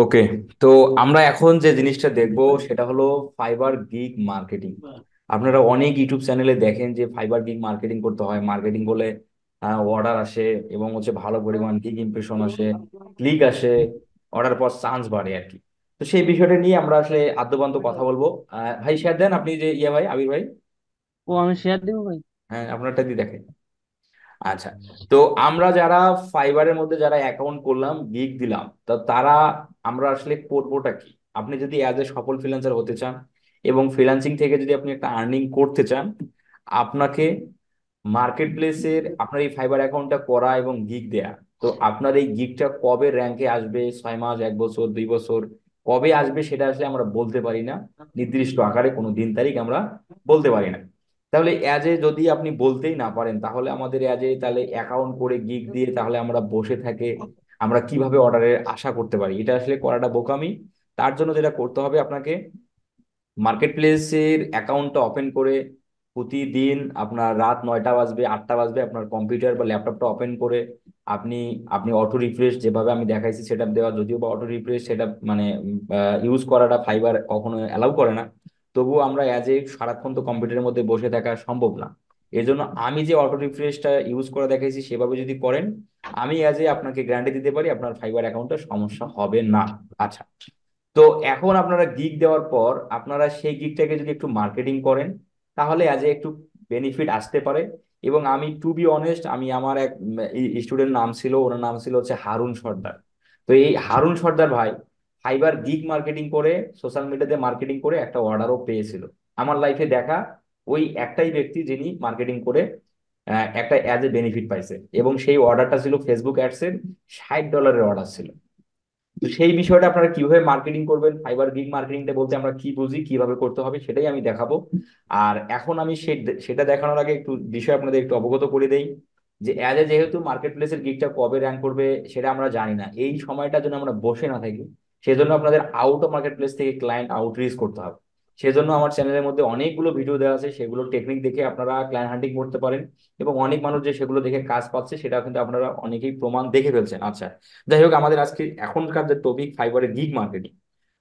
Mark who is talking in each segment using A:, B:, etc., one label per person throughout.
A: ওকে। তো আমরা এখন যে জিনিসটা দেখবো সেটা হলো ফাইবার গিগ মার্কেটিং। আপনারা অনেক ইউটিউব চ্যানেলে দেখেন যে ফাইবার গিগ মার্কেটিং করতে হয়, মার্কেটিং করলে অর্ডার আসে এবং হচ্ছে ভালো পরিমাণ গিগ ইমপ্রেশন আসে, ক্লিক আসে, অর্ডার পর চান্স বাড়ে আর কি। তো সেই বিষয়টা নিয়ে আমরা আসলে আদ্যপান্ত কথা বলবো। ভাই শেয়ার দেন, আপনি যে ভাই আবির ভাই।
B: ও আমি শেয়ার দিব ভাই।
A: হ্যাঁ, আপনারটা দিয়ে দেখেন। আচ্ছা। তো আমরা যারা ফাইবারের মধ্যে যারা অ্যাকাউন্ট করলাম, গিগ দিলাম, তো তারা আমরা আসলে করবোটা কি? আপনি যদি অ্যাজ এ সফল ফ্রিল্যান্সার হতে চান এবং ফ্রিল্যান্সিং থেকে যদি আপনি একটা আর্নিং করতে চান, আপনাকে মার্কেট প্লেসের আপনার এই ফাইবার অ্যাকাউন্টটা করা এবং গিগ দেয়া। তো আপনার এই গিগটা কবে র্যাঙ্কে আসবে, 6 মাস, 1 বছর, 2 বছর, কবে আসবে সেটা আসলে আমরা বলতে পারি না। নির্দিষ্ট আকারে কোনো দিন তারিখ আমরা বলতে পারি না। তাহলে অ্যাজ এ যদি আপনি বলতেই না পারেন, তাহলে আমাদের অ্যাজ এ তাহলে অ্যাকাউন্ট করে গিগ দিয়ে তাহলে আমরা বসে থাকে আমরা কিভাবে অর্ডারের আশা করতে পারি? এটা আসলে করাটা বোকামি। তার জন্য যেটা করতে হবে আপনাকে, মার্কেট প্লেসের অ্যাকাউন্টটা ওপেন করে প্রতিদিন আপনার রাত 9টা বাজবে, 8টা বাজবে, আপনার কম্পিউটার বা ল্যাপটপটা ওপেন করে আপনি আপনি অটো রিফ্রেশ যেভাবে আমি দেখাইছি সেটা দেওয়া, যদিও বা অটো রিফ্রেশ সেটা মানে ইউজ করাটা ফাইবার কখনো অ্যালাউ করে না। তবুও আমরা অ্যাজ এ সারাক্ষণ তো কম্পিউটারের মধ্যে বসে থাকা সম্ভব না। এর জন্য আমি যে অটো রিফ্রেশটা ইউজ করে দেখাইছি সেভাবে যদি করেন, আমি অ্যাজ এ আপনাকে গ্যারান্টি দিতে পারি আপনার ফাইবার অ্যাকাউন্টে সমস্যা হবে না। আচ্ছা। তো এখন আপনারা গিগ দেওয়ার পর আপনারা সেই গিগটাকে যদি একটু মার্কেটিং করেন, তাহলে আজ একটু বেনিফিট আসতে পারে। এবং আমি টু বি অনেস্ট, আমি আমার এক স্টুডেন্ট নাম ছিল, ওনার নাম ছিল হচ্ছে হারুন সর্দার। তো এই হারুন সর্দার ভাই ফাইবার গিগ মার্কেটিং করে, সোশ্যাল মিডিয়াতে মার্কেটিং করে একটা অর্ডারও পেয়েছিল। আমার লাইফে দেখা ওই একটাই ব্যক্তি যিনি মার্কেটিং করে একটা অ্যাজ এ বেনিফিট পাইছে, এবং সেই অর্ডারটা ছিল ফেসবুক অ্যাডসের $60 অর্ডার ছিল। তো সেই বিষয়টা আপনারা কিভাবে মার্কেটিং করবেন, ফাইবার গিগ মার্কেটিংটা বলতে আমরা কি বুঝি, কিভাবে করতে হবে সেটাই আমি দেখাবো। আর এখন আমি সেটা দেখানোর আগে একটু বিষয় আপনাদের একটু অবগত করে দেই যে অ্যাজ এ যেহেতু মার্কেট প্লেসের গিগটা কবে র্যাঙ্ক করবে সেটা আমরা জানি না, এই সময়টার জন্য আমরা বসে না থাকি, সেজন্য আপনাদের আউট অফ মার্কেট প্লেস থেকে ক্লায়েন্ট আউটরিচ করতে হবে। সেজন্য আমার চ্যানেলের মধ্যে অনেকগুলো ভিডিও দেওয়া আছে, সেগুলো টেকনিক দেখে আপনারা ক্লায়েন্ট হান্টিং করতে পারেন। এবং অনেক মানুষ যে সেগুলো দেখে কাজ পাচ্ছে সেটা কিন্তু আপনারা অনেকেই প্রমাণ দেখে ফেলছেন। আচ্ছা, যাই হোক, আমাদের আজকে এখনকার যে টপিক ফাইবারের গিগ মার্কেটিং।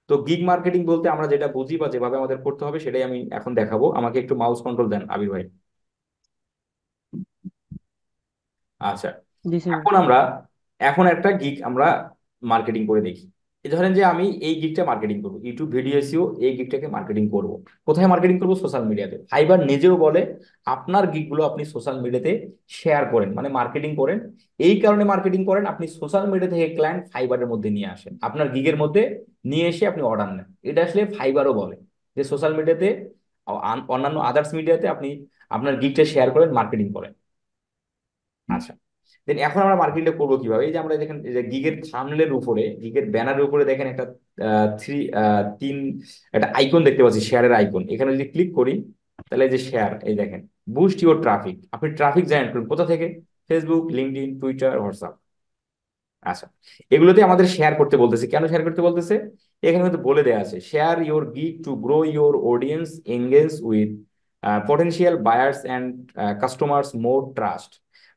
A: তো গিগ মার্কেটিং বলতে আমরা যেটা বুঝি বা যেভাবে আমাদের করতে হবে সেটাই আমি এখন দেখাবো। আমাকে একটু মাউস কন্ট্রোল দেন আবির ভাই। আচ্ছা।
B: দিছি ভাই।
A: এখন আমরা এখন একটা গিগ আমরা মার্কেটিং করে দেখি। এই ধরেন যে আমি এই গিগটা মার্কেটিং করবো, ইউটিউব ভিডিও এসিও এই গিগটাকে মার্কেটিং করব। কোথায় মার্কেটিং করবো? সোশ্যাল মিডিয়াতে। ফাইবার নিজেও বলে আপনার গিগগুলো আপনি সোশ্যাল মিডিয়াতে শেয়ার করেন, মানে মার্কেটিং করেন। এই কারণে মার্কেটিং করেন, আপনি সোশ্যাল মিডিয়া থেকে ক্লায়েন্ট ফাইবারের মধ্যে নিয়ে আসেন, আপনার গিগের মধ্যে নিয়ে এসে আপনি অর্ডার নেন। এটা আসলে ফাইবারও বলে যে সোশ্যাল মিডিয়াতে, অন্যান্য আদার্স মিডিয়াতে আপনি আপনার গিগটা শেয়ার করেন, মার্কেটিং করেন। আচ্ছা। দেন এখন আমরা মার্কেটিংটা করবো কিভাবে? এই যে আমরা দেখেন এই যে গিগের থাম্বনেলের উপরে, গিগের ব্যানারের উপরে দেখেন একটা থ্রি তিন একটা আইকন দেখতে পাচ্ছি, শেয়ারের আইকন। এখানে যদি ক্লিক করি তাহলে এই যে শেয়ার, এই দেখেন, বুস্ট ইউর ট্রাফিক। আপনি ট্রাফিক জেনারেট করুন কোথা থেকে? Facebook, LinkedIn, Twitter, WhatsApp. আচ্ছা। এগুলোতে আমাদের শেয়ার করতে বলতেছে। কেন শেয়ার করতে বলতেছে? এখানে কিন্তু বলে দেওয়া আছে share your gig to grow your audience, engage with potential buyers and customers, more trust.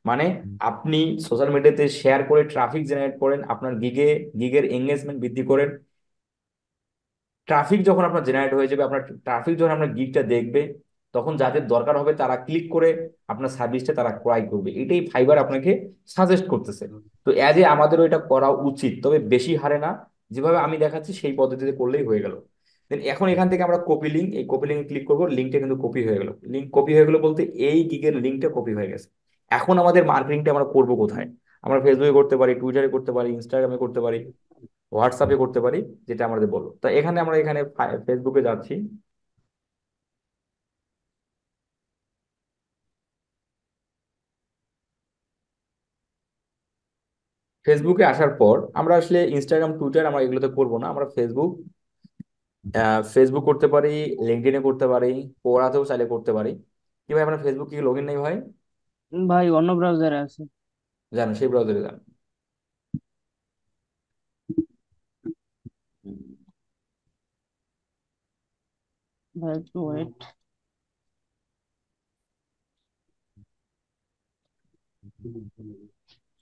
A: মানে আপনি সোশ্যাল মিডিয়াতে শেয়ার করে ট্রাফিক জেনারেট করেন, আপনার গিগের এঙ্গেজমেন্ট বৃদ্ধি করেন। ট্রাফিক যখন আপনার জেনারেট হয়ে যাবে, আপনার ট্রাফিক যখন আপনার গিগটা দেখবে, তখন যাদের দরকার হবে তারা ক্লিক করে আপনার সার্ভিসটা তারা ক্রয় করবে। এটাই ফাইবার আপনাকে সাজেস্ট করতেছে। তো অ্যাজ এ আমাদেরও এটা করা উচিত, তবে বেশি হারে না। যেভাবে আমি দেখাচ্ছি সেই পদ্ধতিতে করলেই হয়ে গেল। দেন এখন এখান থেকে আমরা কপি লিঙ্ক, এই কপি লিঙ্কে ক্লিক করবো, লিঙ্কটা কিন্তু কপি হয়ে গেল। লিঙ্ক কপি হয়ে গেল বলতে এই গিগের লিঙ্কটা কপি হয়ে গেছে। এখন আমাদের মার্কেটিংটা আমরা করবো কোথায়? আমরা ফেসবুকে করতে পারি, টুইটারে করতে পারি, ইনস্টাগ্রামে করতে পারি, হোয়াটসঅ্যাপে করতে পারি, যেটা আমাদের বলো। তা এখানে আমরা এখানে ফেসবুকে যাচ্ছি। ফেসবুকে আসার পর আমরা আসলে ইনস্টাগ্রাম, টুইটার আমরা এগুলোতে করবো না, আমরা ফেসবুক করতে পারি, লিঙ্কডইনে করতে পারি, কোরাতেও চাইলে করতে পারি। কি ভাই, আপনার ফেসবুক কি লগ ইন নেই ভাই?
B: ভাই অন্য ব্রাউজারে আছে।
A: জানো, সেই ব্রাউজারে যান।
B: ভাই একটু ওয়েট।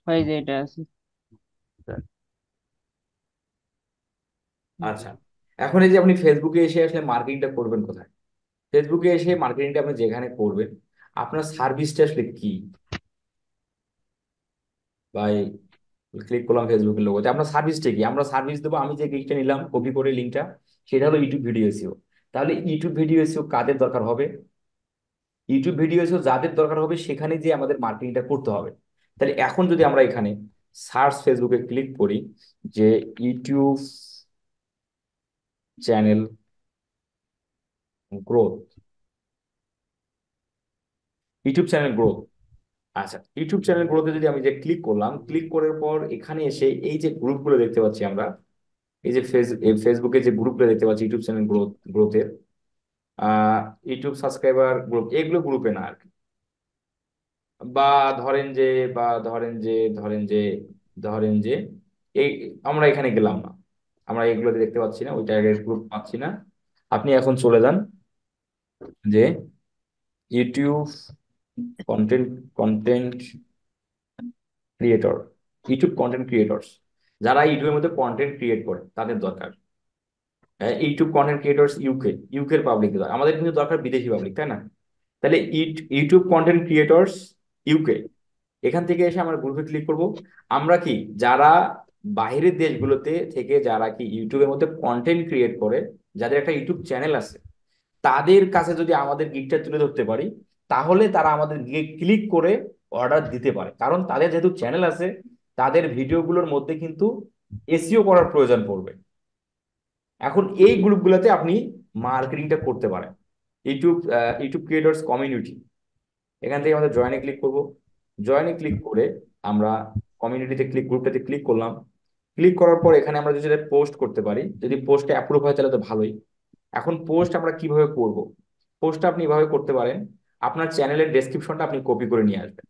B: ভাই যে এটা আছে।
A: আচ্ছা, এখন এই যে আপনি ফেসবুকে এসে আসলে মার্কেটিংটা করবেন কোথায়? ফেসবুকে এসে মার্কেটিংটা আপনি যেখানে করবেন, আপনার সার্ভিসটা আসলে কি ভাই? ক্লিক করলাম ফেসবুকের লোগোতে, আপনার সার্ভিসটা কি? আমরা সার্ভিস দেবো, আমি যে লিঙ্কটা নিলাম কপি করে লিঙ্কটা, সেটা হলো ইউটিউব ভিডিও এসিও। তাহলে ইউটিউব ভিডিও এসিও কাদের দরকার হবে? ইউটিউব ভিডিও এসিও যাদের দরকার হবে সেখানে যে আমাদের মার্কেটিংটা করতে হবে। তাহলে এখন যদি আমরা এখানে সার্চ ফেসবুকে ক্লিক করি যে YouTube channel growth, YouTube channel growth. আচ্ছা, ইউটিউব চ্যানেল গ্রোথে যদি আমি যে ক্লিক করলাম, ক্লিক করার পর এখানে এসে এই যে গ্রুপগুলো দেখতে পাচ্ছি আমরা, এই যে ফেসবুকে যে গ্রুপগুলো দেখতে পাচ্ছি ইউটিউব চ্যানেল গ্রোথের, আহ ইউটিউব সাবস্ক্রাইবার গ্রুপ, এগুলো গ্রুপে না আর কি। বা ধরেন যে বা ধরেন যে ধরেন যে এই আমরা এখানে গেলাম না, আমরা এগুলোতে দেখতে পাচ্ছি না, ওই টাইপের গ্রুপ পাচ্ছি না। আপনি এখন চলে যান যে YouTube content content creator, YouTube content creators, যারা ইউটিউবের মধ্যে কন্টেন্ট ক্রিয়েট করে তাদের দরকার। ইউটিউব কন্টেন্ট ক্রিয়েটরস ইউকের পাবলিক, আমাদের কিন্তু দরকার বিদেশি পাবলিক, তাই না? তাহলে ইউটিউব কন্টেন্ট ক্রিয়েটরস ইউকে, এখান থেকে এসে আমরা গ্রুপে ক্লিক করব। আমরা কি, যারা বাইরের দেশগুলোতে থেকে যারা কি ইউটিউবের মধ্যে কন্টেন্ট ক্রিয়েট করে, যাদের একটা ইউটিউব চ্যানেল আছে, তাদের কাছে যদি আমাদের গিগটা তুলে ধরতে পারি, তাহলে তারা আমাদের গিগে ক্লিক করে অর্ডার দিতে পারে, কারণ তাদের যেহেতু চ্যানেল আছে, তাদের ভিডিওগুলোর মধ্যে কিন্তু এসইও করার প্রয়োজন পড়বে। এখন এই গ্রুপগুলোতে আপনি মার্কেটিংটা করতে পারেন। ইউটিউব ক্রিয়েটরস কমিউনিটি, এখান থেকে আমাদের জয়েনে ক্লিক করব। জয়েনে ক্লিক করে আমরা কমিউনিটিতে ক্লিক, গ্রুপটাতে ক্লিক করলাম। ক্লিক করার পর এখানে আমরা যদি পোস্ট করতে পারি, যদি পোস্টে অ্যাপ্রুভ হয় তাহলে তো ভালোই। এখন পোস্ট আমরা কিভাবে করব? পোস্টটা আপনি এভাবে করতে পারেন, আপনার চ্যানেলের ডেসক্রিপশনটা আপনি কপি করে নিয়ে আসবেন।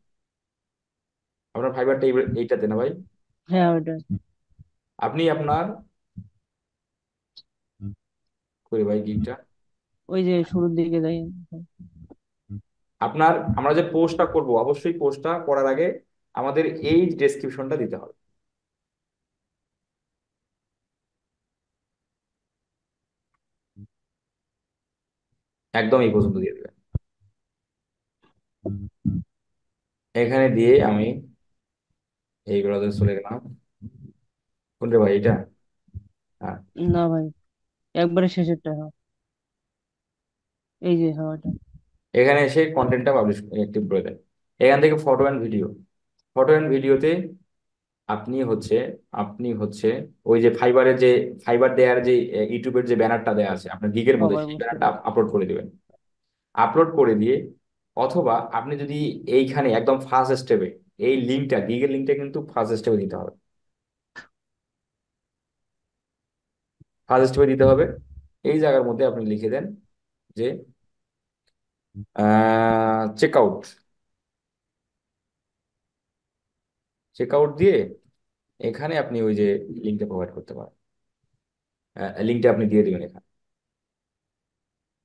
A: আপনার ফাইবারটা এইটাতে না ভাই?
B: হ্যাঁ ওটা।
A: আপনি আপনার করে ভাই গিগটা,
B: ওই যে শুরুর দিকে যাই।
A: আপনার আমরা যে পোস্টটা করব, অবশ্যই পোস্টটা করার আগে আমাদের এই ডেসক্রিপশনটা দিতে হবে, একদম এই পর্যন্ত দিয়ে দেবেন। এখানে দিয়ে আমি এইগুলোতে চলে গেলাম। কোনটা ভাই, এটা? হ্যাঁ।
B: না ভাই, একবারে শেষেরটা, হ্যাঁ। এই যে, হ্যাঁ ওটা।
A: এখানে এসে কন্টেন্টটা পাবলিশ অ্যাক্টিভ করে দেন। এখান থেকে photo and video, photo and ভিডিওতে আপনি হচ্ছে আপনি হচ্ছে ওই যে ফাইবারের যে, ফাইবার দেয়ার যে ইউটিউবের যে ব্যানারটা দেওয়া আছে আপনার গিগের মধ্যে,
B: সবাই
A: সেই
B: বুঝতে
A: ব্যানারটা
B: পারছি।
A: আপলোড করে দিবেন। আপলোড করে দিয়ে, অথবা আপনি যদি এইখানে একদম ফার্স্ট স্টেপে এই লিঙ্কটা, গিগের লিঙ্কটা কিন্তু ফার্স্ট স্টেপে দিতে হবে, ফার্স্ট স্টেপে দিতে হবে। এই জায়গার মধ্যে আপনি লিখে দেন যে চেক আউট, চেক আউট দিয়ে এখানে আপনি ওই যে লিঙ্কটা প্রোভাইড করতে পারেন, লিঙ্কটা আপনি দিয়ে দিবেন এখানে।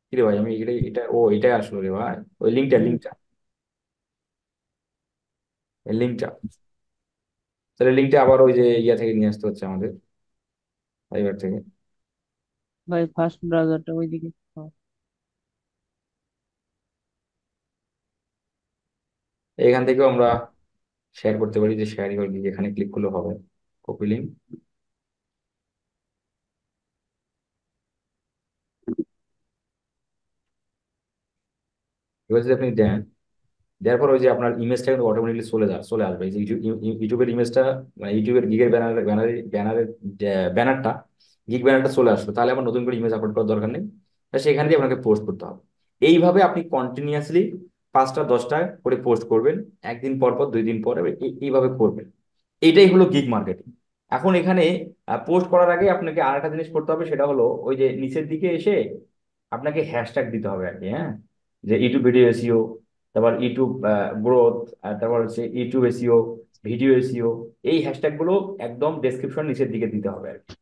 A: কি রে ভাই, আমি এটা ও এটাই আসলো রে ভাই, ওই লিঙ্কটা
B: হুম।
A: লিঙ্কটা লিঙ্কটা তাহলে লিঙ্কটা আবার ওই যে ইয়া থেকে নিয়ে আসতে হচ্ছে আমাদের, ফাইবার থেকে।
B: ভাই ফার্স্ট ব্রাউজারটা ওইদিকে, হ্যাঁ।
A: এখান থেকেও আমরা শেয়ার করতে পারি, যে শেয়ার ইউর লিঙ্ক, এখানে ক্লিক করলে হবে, কপি লিঙ্ক। এবার যদি আপনি দেন, দেওয়ার পর ওই যে আপনার ইমেজটা কিন্তু অটোমেটিকলি চলে আসবে, এই যে ইউটিউবের ইমেজটা, মানে ইউটিউবের গিগের ব্যানারটা, গিগ ব্যানারটা চলে আসলো। তাহলে আবার নতুন করে ইমেজ আপলোড করার দরকার নেই, তা সেখানে দিয়ে আপনাকে পোস্ট করতে হবে। এইভাবে আপনি কন্টিনিউয়াসলি 5টা 10টা করে পোস্ট করবেন, একদিন পর পর, 2 দিন পরে, এইভাবে করবেন। এটাই হলো গিগ মার্কেটিং। এখন এখানে পোস্ট করার আগে আপনাকে আর একটা জিনিস করতে হবে, সেটা হলো ওই যে নিচের দিকে এসে আপনাকে হ্যাশট্যাগ দিতে হবে আর কি, হ্যাঁ। যে ইউটিউব ভিডিও এসইও, তারপর ইউটিউব গ্রোথ, তারপর হচ্ছে ইউটিউব এসইও, ভিডিও এসইও, এই হ্যাশট্যাগ গুলো একদম ডেসক্রিপশন নিচের দিকে দিতে হবে আর কি।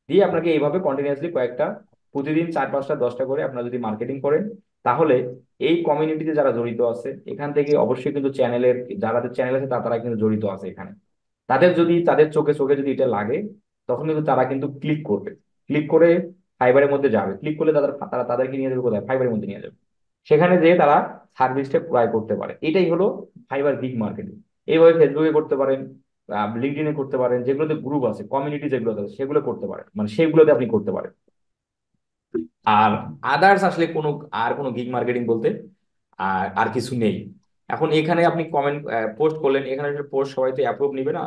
A: দিয়ে আপনাকে এইভাবে কন্টিনিউয়াসলি কয়েকটা, প্রতিদিন 4 5টা 10টা করে আপনারা যদি মার্কেটিং করেন, তাহলে এই কমিউনিটিতে যারা জড়িত আছে এখান থেকে অবশ্যই কিন্তু চ্যানেলের, যারা চ্যানেল আছে তারা কিন্তু জড়িত আছে এখানে, তাদের যদি তাদের চোখে চোখে যদি এটা লাগে, তখন কিন্তু তারা কিন্তু ক্লিক করবে। ক্লিক করে ফাইবারের মধ্যে যাবে, ক্লিক করলে তারা তারা তাদেরকে নিয়ে যাবে কোথায়, ফাইবারের মধ্যে নিয়ে যাবে। সেখানে যেয়ে তারা সার্ভিসটা ক্রয় করতে পারে। এটাই হলো ফাইবার গিগ মার্কেটিং। এইভাবে ফেসবুকে করতে পারেন, লিঙ্কডইনে করতে পারেন, যেগুলোতে গ্রুপ আছে, কমিউনিটি যেগুলো আছে সেগুলো করতে পারেন, মানে সেগুলোতে আপনি করতে পারেন। আর আদার্স আসলে কোনো, আর কোনো গিগ মার্কেটিং বলতে আর আর কিছু নেই। এখন এখানে আপনি কমেন্ট পোস্ট করলেন, এখানে পোস্ট সবাই তো অ্যাপ্রুভ নিবে না।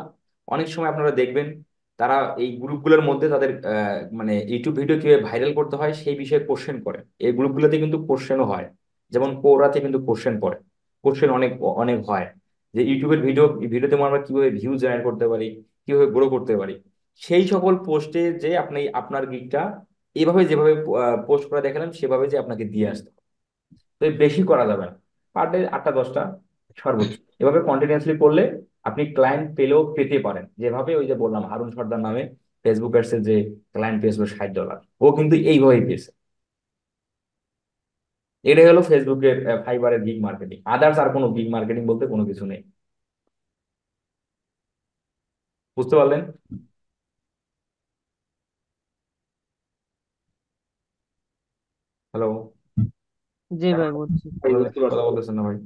A: অনেক সময় আপনারা দেখবেন তারা এই গ্রুপগুলোর মধ্যে তাদের মানে ইউটিউব ভিডিও কিভাবে ভাইরাল করতে হয় সেই বিষয়ে কোশ্চেন করে। এই গ্রুপগুলোতে কিন্তু কোশ্চেনও হয়, যেমন কোরাতে কিন্তু কোশ্চেন পড়ে, কোশ্চেন অনেক অনেক হয়, যে ইউটিউবের ভিডিওতে আমরা কিভাবে ভিউ জেনারেট করতে পারি, কিভাবে গ্রো করতে পারি। সেই সকল পোস্টে যে আপনি আপনার গিগটা এভাবে যেভাবে পোস্ট করে দেখালাম সেভাবে যে আপনাকে দিয়ে আসতে হবে। তো এই বেশি করা যাবে না, পার ডে 8টা 10টা সর্বোচ্চ। এভাবে কন্টিনিউয়াসলি করলে আপনি ক্লায়েন্ট পেলেও পেতে পারেন। যেভাবে ওই যে বললাম হারুন সর্দার নামে ফেসবুক অ্যাডসের যে ক্লায়েন্ট পেয়েছিল $60, ও কিন্তু এইভাবেই পেয়েছে। এটাই হলো ফেসবুকের ফাইবারের গিগ মার্কেটিং। আদার্স আর কোনো গিগ মার্কেটিং বলতে কোনো কিছু নেই। বুঝতে পারলেন? হ্যালো?
B: জি ভাই বুঝছি।
A: কথা বলতেছেন না ভাই?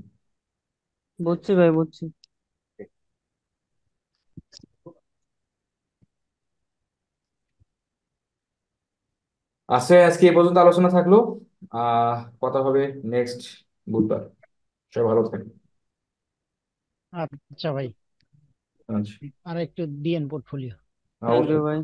B: বুঝছি ভাই বুঝছি।
A: আচ্ছা, আজকে এই পর্যন্ত আলোচনা থাকলো। কথা হবে নেক্সট বুধবার। সবাই ভালো থাকবেন।
C: আচ্ছা ভাই,
A: আচ্ছা।
C: আর একটু দিয়েন পোর্টফোলিও।
B: থ্যাংক ইউ
A: অবশ্যই।
B: ভাই।